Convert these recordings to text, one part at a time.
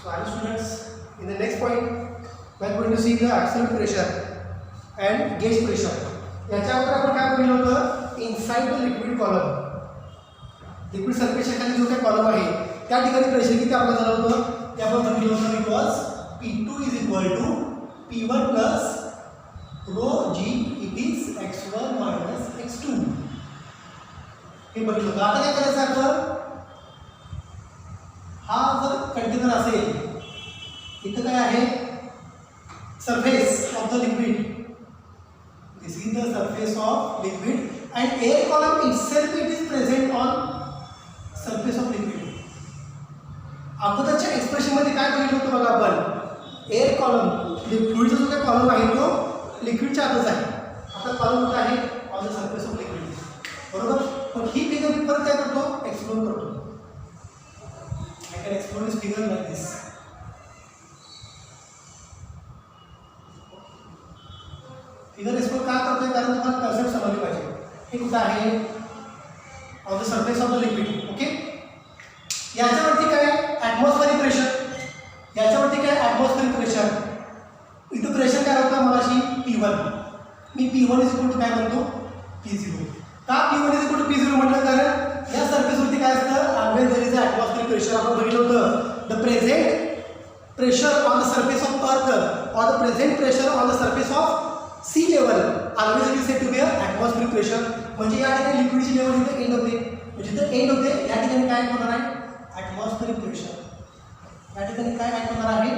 So, are you students? In the next point, we are going to see the absolute pressure and gauge pressure. याच्यावर आपण काय पाहिलं होतं, inside the liquid column, liquid सरफेसच्या खाली जो काही कॉलम आहे त्या ठिकाणी प्रेशर किती आपलं झालं होतं ते आपण बघितलं होतं. It was P2 is equal to P1 plus rho g it is x1 minus x2 हे बघितलं होतं. आता काय करायचं आपण, हा जर कंटेनर असेल, इथं काय आहे surface of the liquid, this is the surface of liquid and air column itself it is present on surface of liquid. अगोदरच्या एक्सप्रेशन मध्ये काय बघितलं होतं बघा आपण, एअर कॉलम फ्लुइडचा जो काही कॉलम आहे तो लिक्विडच्या आतच आहे. आता कॉलम कुठे आहे, on the surface of liquid, बरोबर. पण ही फिगर मी परत काय करतो, एक्सप्लोर करतो. I can explore this figure like this. Figure explore का करतोय, कारण तुम्हाला कन्सेप्ट समजली पाहिजे. हे कुठं आहे, on the surface of the liquid. Okay, याच्यावरती काय ॲटमॉस्फेरिक प्रेशर, याच्यावरती काय ॲटमॉस्फेरिक प्रेशर. इथं प्रेशर काय होतं मगाशी P1, me P1 is equal to काय म्हणतो P0. का P1 is equal to P0 म्हटलं, कारण या सरफेसवरती काय असतं, always there is a atmospheric pressure. आपण बघितलं होतं the present pressure on the surface of earth or the present pressure on the surface of sea level always it is said to be atmospheric pressure. म्हणजे या ठिकाणी लिक्विडची level इथं end होते, म्हणजे इथं एंड होते, या ठिकाणी काय होणार आहे ॲटमॉस्फेरिक प्रेशर. या ठिकाणी काय ॲट होणार आहे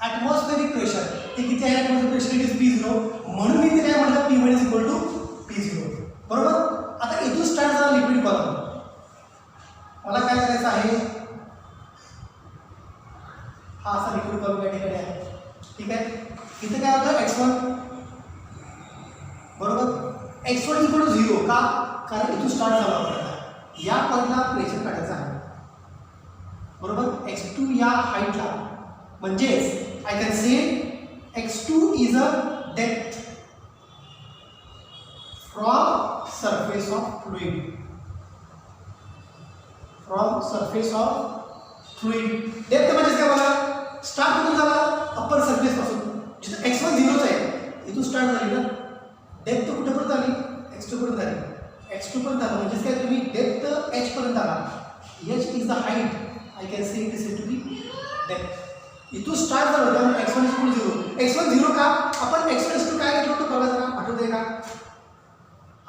ॲटमॉस्फेरिक प्रेशर. ते किती आहे atmospheric pressure, it is P0. म्हणून मी ते काय म्हटलं P1 is equal to P0, बरोबर. आता इथून स्टार्ट झाला लिक्विड कॉलम. मला काय करायचं आहे, हा असा लिक्विड कॉलम या ठिकाणी आहे, ठीक आहे. इथं काय होतं x1, बरोबर. x1 इक्वल टू 0 का, कारण इथून स्टार्ट झाला होता, या पॉईंटला प्रेशर काढायचं आहे, बरोबर. x2 या हाईटला, म्हणजेच I can say x2 is a depth from surface of fluid, from surface of fluid. Depth म्हणजे काय बघा, स्टार्ट कुठून झाला, अप्पर सरफेस पासून, जिथं x1 0च आहे, इथून स्टार्ट झाली ना. डेप्थ कुठेपर्यंत आली, x2 पर्यंत आली, x2 पर्यंत आला, म्हणजे काय तुम्ही डेप्थ h पर्यंत आला. h is the height, I can say it is said to be depth. इथून स्टार्ट झालं त्यामुळे x1 is equal to 0. x1 0 का, आपण x1 इज टू काय घेतलं होतं बघा जरा, आठवतंय का.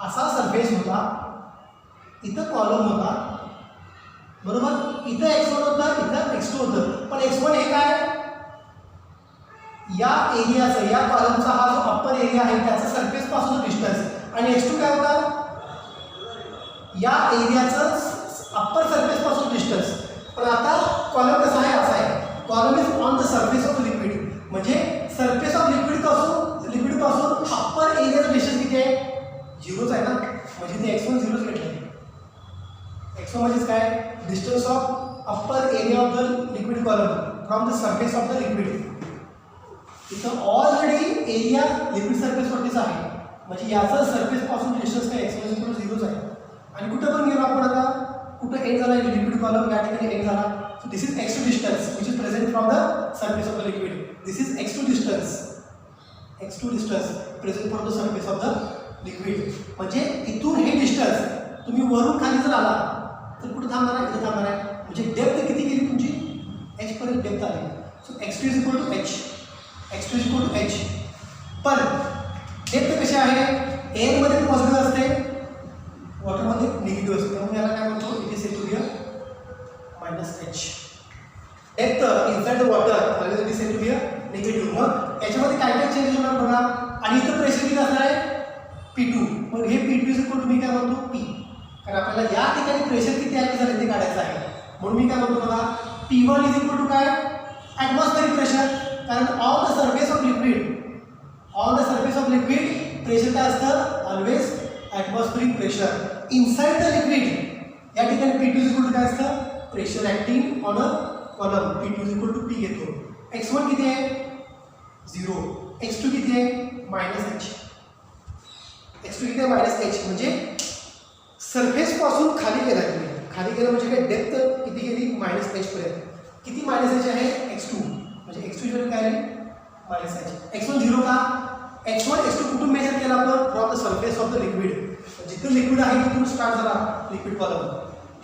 असा सरफेस होता, इथं कॉलम होता, बरोबर. इथं x1 होतं, इथं x2 होतं. पण x1 हे काय, या एरियाचा, या कॉलमचा हा जो अप्पर एरिया आहे त्याचा सरफेस पासून डिस्टन्स, आणि x2 काय होता, या एरियाचं अप्पर सरफेस पासून डिस्टन्स. पण आता कॉलम कसा आहे, असा आहे, column is on the surface of liquid, म्हणजे सरफेस ऑफ लिक्विड पासून अप्पर एरियाचं डिस्टन्स किती आहे, 0च आहे ना. म्हणजे ते x1 0च घेतलं. x1 म्हणजेच काय, distance of upper area of the liquid column from the surface of the liquid. इथं ऑलरेडी एरिया लिक्विड सरफेसवरतीच आहे, म्हणजे याचा सरफेस पासून डिस्टन्स काय x1 इक्वल टू 0च आहे. आणि कुठं पण गेलो आपण, आता कुठं एंड झाला लिक्विड कॉलम, या ठिकाणी एंड झाला. So this is x2 distance which is present from the surface of the liquid. This is x2 distance, x2 distance present from the surface of the liquid. म्हणजे इथून हे distance तुम्ही वरून खाली जर आला तर कुठं थांबणार आहे, इथं थांबणार आहे. म्हणजे डेप्थ किती गेली तुमची, h पर्यंत डेप्थ आली. So x2 is equal to h, x2 is equal to h. पण डेप्थ कशी आहे, एअरमध्ये पॉझिटिव्ह असते, वॉटरमध्ये निगेटिव्ह असते, त्यामुळे याला काय म्हणतो, it is said to be a -h. Depth inside the water it is said to be a negative. मग याच्यामध्ये काय काय चेंज होणार बघा. आणि इथं प्रेशर किती असणार आहे P2. मग हे P2 is equal to me काय म्हणतो P, कारण आपल्याला या ठिकाणी प्रेशर किती ॲक्ट झाले ते काढायचं आहे. म्हणून मी काय म्हणतो बघा, P1 इज इक्वल टू काय, ॲटमॉस्फेरिक प्रेशर. कारण on the surface of liquid pressure काय असतं, always atmospheric pressure. Inside the liquid या ठिकाणी P2 इज इक्वल टू काय असतं, pressure acting on a column. P2 is equal to P घेतो. x1 किती आहे 0, x2 किती आहे -h. x2 किती आहे -h, म्हणजे सरफेस पासून खाली गेला तुम्ही, खाली गेलं म्हणजे काय डेप्थ किती गेली -h पर्यंत. किती -h आहे, x2 म्हणजे x2 ची व्हॅल्यू काय आली -h. x1 0 का? x1 x2 कुठून मेजर केला आपण? From the surface of the liquid. जिथं लिक्विड आहे तिथून स्टार्ट झाला लिक्विड कॉलम.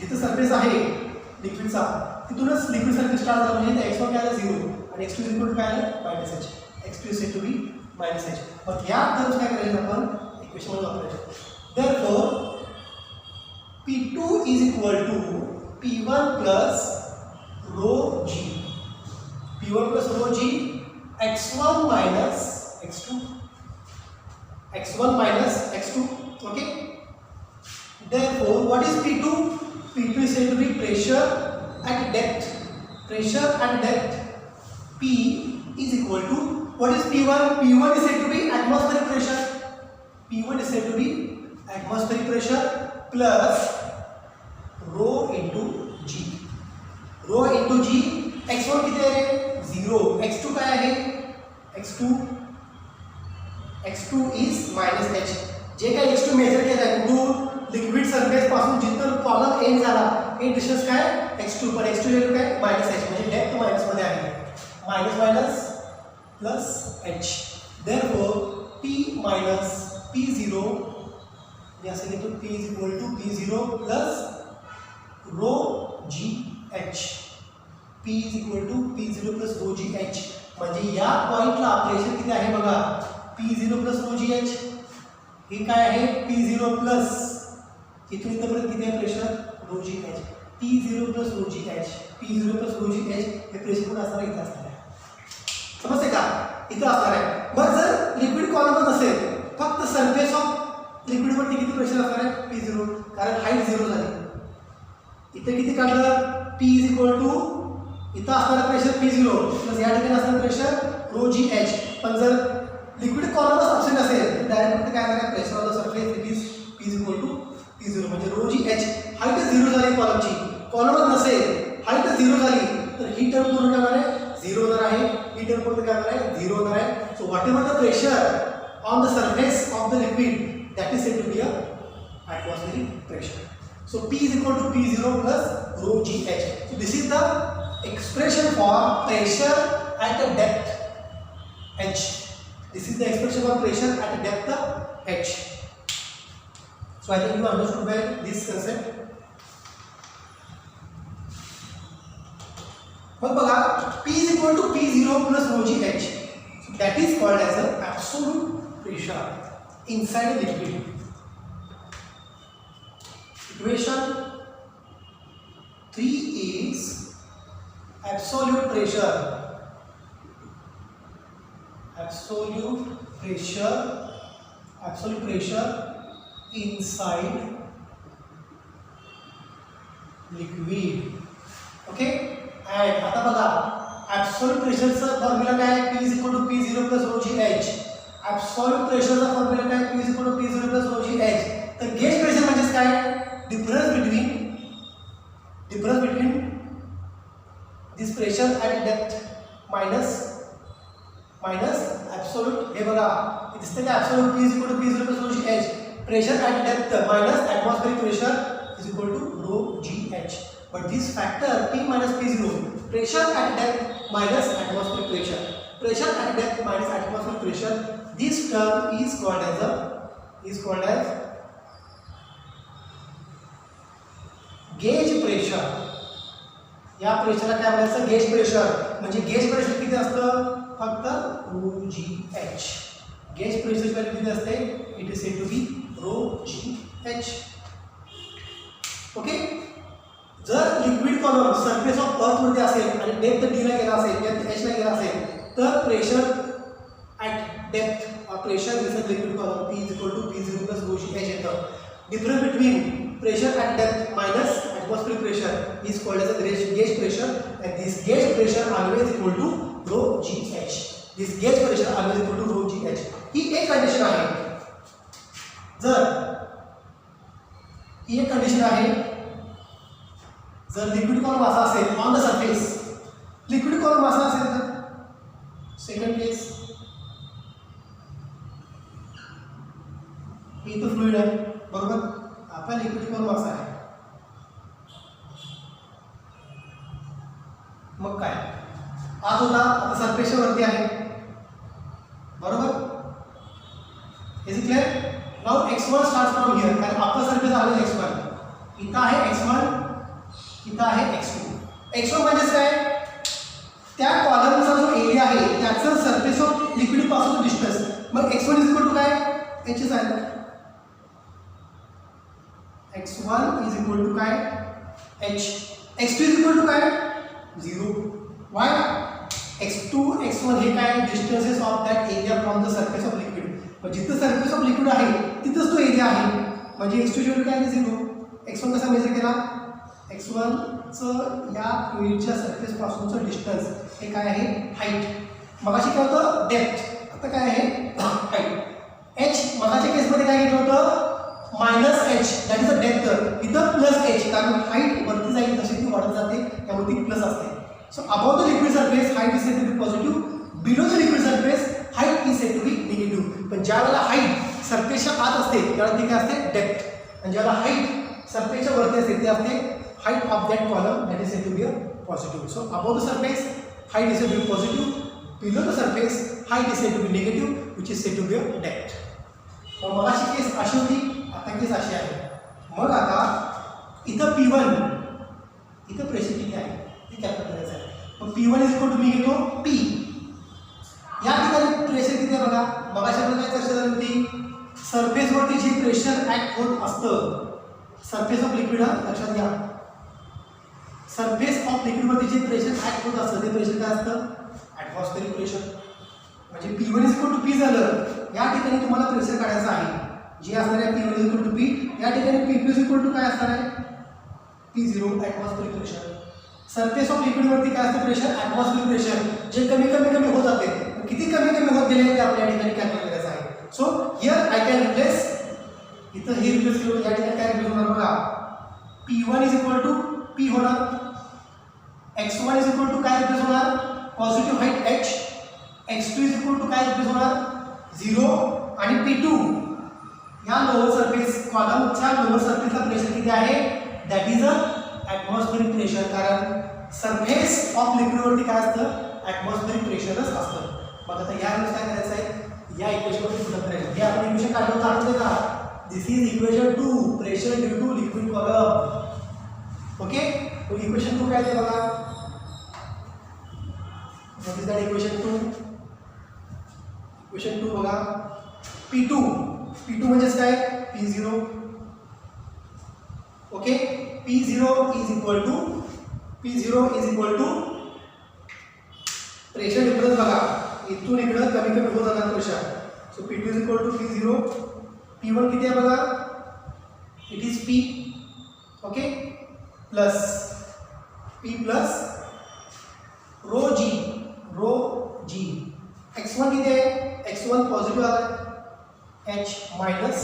जिथं सरफेस आहे लिक्विडचा तिथूनच लिक्विड सरफेस स्टार्ट झाला म्हणजे x1 काय आलं 0 आणि x2 इक्वल टू काय आलं -h. x2 is said to be -h. मग या टर्म्स काय करायचे आपण इक्वेशन मध्ये वापरायचे. Therefore P2 is equal to P1 plus rho g. P1 plus rho g x1 minus x2. x1 minus x2. Okay. Therefore, what is P2? P2 is said to be pressure at depth. Pressure at depth P is equal to what is P1? P1 is said to be atmospheric pressure. P1 is said to be atmospheric pressure plus rho into g. Rho into g. x1 किती आहे 0. x2 काय आहे x2 is -h. जे काय x2 major केलं आहे कुठून liquid surface पासून जिथं कॉलम एंड झाला हे डिस्टन्स काय x2 पण x2 व्हॅल्यू काय -h म्हणजे डेप्थ मायनस मध्ये आहे. Minus plus h. Therefore P minus P0 या से लिखो P is equal to P0 plus rho g h. P is equal to P0 plus rho g h. म्हणजे या पॉइंटला प्रेशर किती आहे बघा P0 plus rho g h. हे काय आहे P0 plus इथून इथपर्यंत किती आहे pressure rho g h. P0 plus rho g h. P0 plus rho g h हे प्रेशर कुठे असणार इथे असणार आहे. समजते का इथे असणार आहे. मग जर लिक्विड कॉलमच असेल फक्त सरफेस ऑफ लिक्विड वरती किती प्रेशर असणार आहे P0 कारण हाईट 0 झाली. इथे किती काढलं P is equal to इथं असणारा प्रेशर P0 प्लस या ठिकाणी असणारा प्रेशर rho g h. पण जर लिक्विड कॉलमच ऑप्शन असेल तर डायरेक्ट फक्त काय करणार pressure on the surface it is P is equal to P0 म्हणजे rho g h. हाईट 0 झाली कॉलमची. कॉलमच नसेल हाईट 0 झाली तर ही टर्म पूर्ण काय होणार आहे 0 होणार आहे. ही टर्म पूर्ण काय होणार आहे 0 होणार आहे. So what ever the pressure on the surface of the liquid that is said to be a atmospheric pressure. So P is equal to P0 plus rho g h. So this is the expression for pressure at a depth h. This is the expression for pressure at a depth h. So I think you understood well this concept. मग बघा P is equal to P0 plus rho g h. So that is called as a absolute pressure inside a liquid. Equation 3 is absolute pressure inside liquid. Okay, and आता बघा absolute pressure चा formula काय आहे P is equal to P0 plus rho g h. absolute pressure चा formula काय P is equal to P0 plus rho g h. तर gauge pressure म्हणजे काय difference between this pressure at depth minus absolute. हे बघा दिसते का absolute P is equal to P0 plus rho g h. pressure at depth minus atmospheric pressure is equal to rho g h. But this factor P minus P0, pressure at depth minus atmospheric pressure, pressure at depth minus atmospheric pressure, this term is called as gauge pressure. या प्रेशरला काय म्हणायचं gauge pressure. म्हणजे gauge pressure किती असतं फक्त rho g h. Gauge pressure value किती असते it is said to be rho g h. Okay, जर liquid column surface of earth वरती असेल आणि डेप्थ d ला गेला असेल डेप्थ h ला गेला असेल तर pressure at depth pressure in liquid column P is equal to P0 plus rho g h येतं. Difference between pressure at depth minus atmospheric pressure is called as a gauge pressure, and this gauge pressure always equal to rho g h. This gauge pressure always equal to rho g h. ही एक condition आहे. जर ही एक condition आहे जर liquid column असा असेल on the surface, liquid column असा असेल तर सेकंड केस इथं फ्लुइड आहे बरोबर. आपला लिक्विड कॉलम असा आहे मग काय आज होता, आता सरफेसच्या वरती आहे, बरोबर. Is it clear? Now x1 start from here, कारण अप्पर सरफेस आहे x1, इथं आहे x1, इथं आहे x2. x1 म्हणजे काय? त्या कॉलमचा जो एरिया आहे त्याचं सरफेस ऑफ लिक्विड पासून डिस्टन्स. मग x1 इज इक्वल टू काय? h आहे. x1 इज इक्वल टू काय? h. x2 is equal to काय? 0. वाय? x2 x1 हे काय? Distances of that area from the surface of liquid. मग जिथं सरफेस ऑफ लिक्विड आहे तिथंच तो एरिया आहे, म्हणजे x2 ची व्हॅल्यू काय आहे? 0. x1 कसा मेजर केला? x1 चं या फ्लुइडच्या सरफेस पासूनचं डिस्टन्स हे काय आहे? हाईट. मगाशी काय होतं? डेप्थ. आता काय आहे? हाईट. h मगाच्या केसमध्ये काय घेतलं होतं? -h, that is a depth. इथं +h, कारण हाईट वरती जाईल तशी ती वाढत जाते, त्यामुळे ती प्लस असते. So about the liquid surface height is said to be positive, below the liquid surface height is said to be negative. पण ज्या वेळेला हाईट सरफेसच्या आत असते त्यावेळेला ती काय असते? डेप्थ. आणि ज्यावेळेला हाईट सरफेसच्या वरती असते ते असते height of that column, that is said to be a positive. So above the surface height is said to be positive, below the surface height is said to be negative, which is said to be a depth. मग मगाशी केस अशी होती, आता केस अशी आहे. मग आता इथं P1, इथं प्रेशर किती आहे ते कॅल्क्युलेट करायचं आहे. मग P1 is equal to me घेतो P. या ठिकाणी प्रेशर किती आहे बघा. मगाशी आपण काय चर्चा झाली होती? सरफेसवरती जे प्रेशर ऍक्ट होत असतं, सरफेस ऑफ लिक्विड, लक्षात घ्या, सरफेस ऑफ लिक्विडवरती जे प्रेशर ऍक्ट होत असतं ते प्रेशर काय असतं? Atmospheric pressure. म्हणजे P1 is equal to P झालं. या ठिकाणी तुम्हाला प्रेशर काढायचं आहे, जे असणार आहे P1 is equal to P. या ठिकाणी P2 इज इक्वल टू काय असणार आहे? P0, atmospheric pressure. Surface of लिक्विडवरती काय असतं? प्रेशर, ॲटमॉस्फेरिक प्रेशर, जे कमी कमी कमी होत जाते. किती कमी कमी होत गेले ते आपल्या ठिकाणी कॅल्क्युलेट करायचं आहे. So here I can replace, इथं हे रिप्लेस करून या ठिकाणी काय रिप्लेस होणार बघा. P1 is equal to P होणार. x1 इज इक्वल टू काय रिप्लेस होणार? Positive height h. x2 is equal to काय रिप्लेस होणार? 0. आणि P2 या लोअर सरफेस कॉलमच्या लोअर सरफेसला प्रेशर किती आहे? That is a atmospheric pressure, कारण सरफेस ऑफ लिक्विडवरती काय असतं? ॲटमॉस्फेरिक प्रेशरच असतं. मग आता यावेळेस काय करायचं आहे? या इक्वेशनवरती पुढे करायचं. हे आपण इक्वेशन काढलं होतं, आठवते का? This is equation 2, pressure due to liquid column. Okay, तो इक्वेशन 2 काय आहे बघा. What is that equation 2? Equation 2 बघा. P2 म्हणजे काय? P0. Okay, P0 is equal to pressure difference बघा, इथून इकडं कमी कमी होत जाणार pressure. So P2 is equal to P0. P1 किती आहे बघा? It is P. Okay, plus P plus rho G. x1 किती आहे? x1 पॉझिटिव्ह आला, h मायनस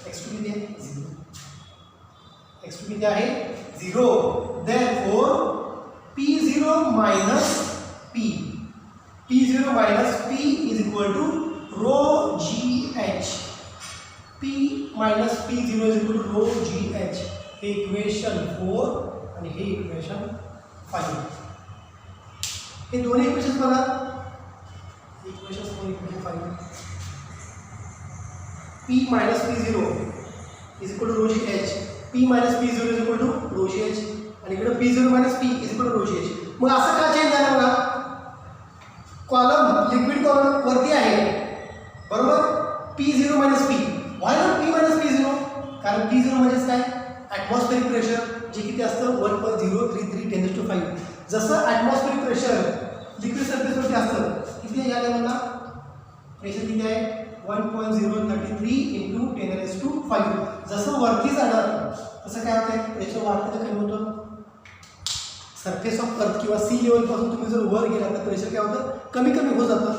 x2 किती आहे? 0. x2 किती आहे? 0. Therefore P0 minus P. P0 minus P is equal to rho GH. P minus P0 is equal to rho GH. हे equation 4 आणि हे इक्वेशन 5. हे दोन्ही इक्वेशन्स बघा. Equation 4, equation 5. P minus P0 is equal to rho GH. P minus P0 is equal to rho GH. आणि इकडे P0 minus P is equal to rho GH. मग असं का चेंज झालं बघा. कॉलम लिक्विड कॉलम वरती आहे, बरोबर. P0 minus P. Why not P minus P0? कारण P0 म्हणजेच काय? ॲटमॉस्फेरिक प्रेशर, जे किती असतं? 1.033 10⁵. जसं ॲटमॉस्फेरिक प्रेशर लिक्विड सरफेसवरती असतं, किती आहे या लेवलला? प्रेशर किती आहे? 1.033 × 10⁵. जसं वरती जाणार तसं काय होतं? प्रेशर वाढतं तर कमी होतं. सरफेस ऑफ अर्थ किंवा सी लेवलपासून तुम्ही जर वर गेला तर प्रेशर काय होतं? कमी कमी होत जातं.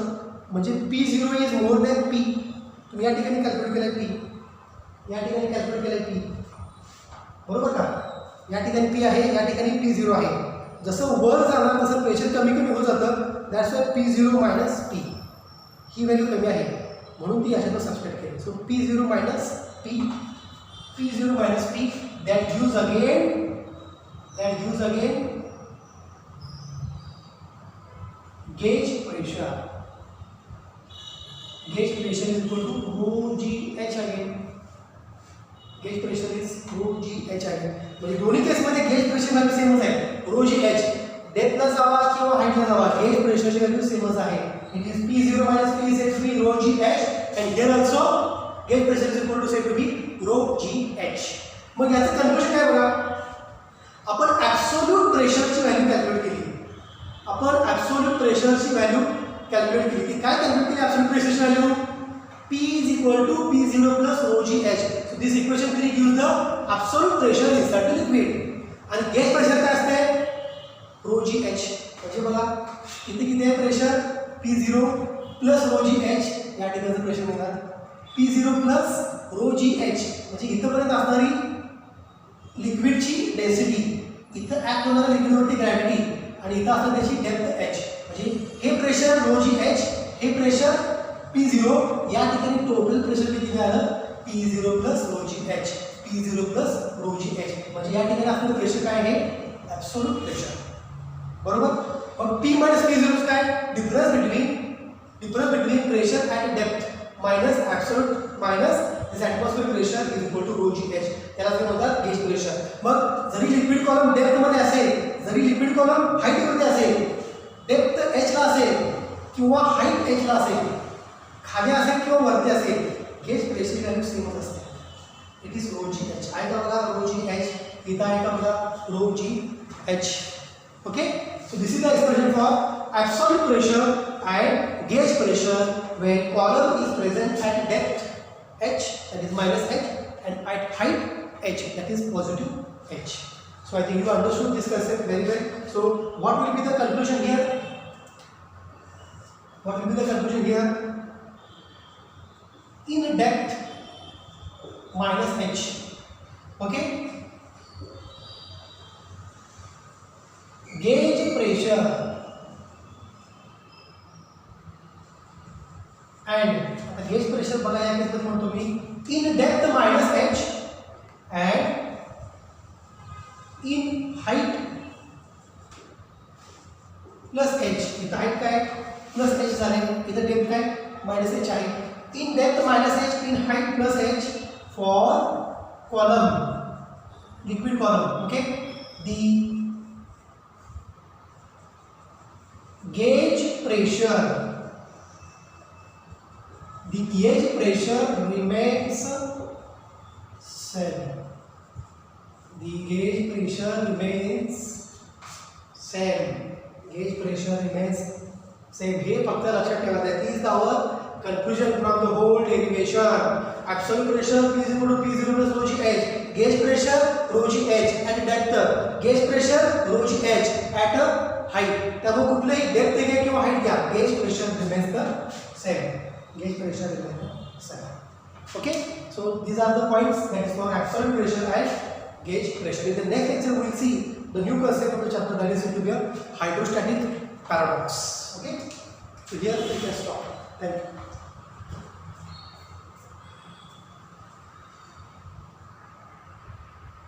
म्हणजे P0 is more than P. तुम्ही या ठिकाणी कॅल्क्युलेट केलं आहे P, या ठिकाणी कॅल्क्युलेट केलं आहे P, बरोबर का? या ठिकाणी P आहे, या ठिकाणी P0 आहे. जसं वर जाणार तसं प्रेशर कमी कमी होत जातं. That's why P0 minus P he value कमी आहे, म्हणून ती अशानं सबस्ट्रॅक्ट केली. So P0 minus P, P0 minus P, that gives again gauge pressure is equal to rho gh again. Gauge pressure is rho gh again. म्हणजे दोन्ही केसमध्ये gauge pressure value सेमच आहे, rho gh. डेप्थला जावा किंवा हाईटला जावा, गेज प्रेशरची व्हॅल्यू सेमच आहे. It is P0 minus P rho gh, and here also gauge pressure is equal to said to be rho gh. मग याचं कन्क्लुजन काय बघा, आपण ॲब्सोल्यूट प्रेशरची व्हॅल्यू कॅल्क्युलेट केली. आपण ॲब्सोल्यूट प्रेशरची व्हॅल्यू कॅल्क्युलेट केली. ती काय कॅल्क्युलेट केली ॲब्सोल्यूट प्रेशरची value? P is equal to P0 plus rho gh. So this equation 3 gives the absolute pressure inside the liquid. आणि गेज प्रेशर काय असते? rho gh. म्हणजे बघा इथे किती आहे pressure? P0 plus rho gh. या ठिकाणचं प्रेशर मिळणार P0 plus rho gh. म्हणजे इथपर्यंत असणारी लिक्विडची डेन्सिटी, इथं ऍक्ट होणाऱ्या लिक्विडवरती ग्रॅव्हिटी, आणि इथं असणार त्याची डेप्थ h. म्हणजे हे प्रेशर rho gh, हे प्रेशर P0. या ठिकाणी टोटल प्रेशर किती मिळालं? P0 plus rho gh. P0 plus rho gh. म्हणजे या ठिकाणी असणारं प्रेशर काय आहे? Absolute pressure. बरोबर. मग P minus P0 काय? Difference between pressure at depth minus absolute minus this atmosphere pressure is equal to rho gh. त्याला काय म्हणतात? Gauge pressure. मग जरी लिक्विड कॉलम डेप्थमध्ये असेल, जरी लिक्विड कॉलम हाईटमध्ये असेल, डेप्थ h ला असेल किंवा हाईट h ला असेल, खाली असेल किंवा वरती असेल, गेज प्रेशर व्हॅल्यू सेमच असते. It is rho gh. आहे का बघा rho gh? इथं आहे का बघा rho gh. Okay. So this is the expression for absolute pressure and gauge pressure when column is present at depth h, that is minus h, and at height h, that is positive h. So I think you understood this concept very well. So what will be the conclusion here? What will be the conclusion here? In depth minus h. Okay. Gauge pressure and gauge pressure बघा या केसमध्ये म्हणतो मी in depth minus h and in height plus h. इथं height काय plus h झाले, इथं depth काय minus h आहे. In depth minus h, in height plus h for column, liquid column. Okay. The gauge pressure remains same. The gauge pressure remains same. Gauge pressure remains same. हे फक्त लक्षात ठेवा. That is our conclusion from the whole derivation. Absolute pressure P is equal to P0 plus rho gh. Gauge pressure rho gh at depth. Gauge pressure rho gh at height. त्यामुळे कुठलेही depth घ्या किंवा height घ्या, gauge pressure remains the same. Gauge pressure remains the same. Okay, so these are the points that is for absolute pressure and gauge pressure. In the next lecture we will see the new concept of the chapter, that is going to be a hydrostatic paradox. Okay, so here we can stop. Thank you.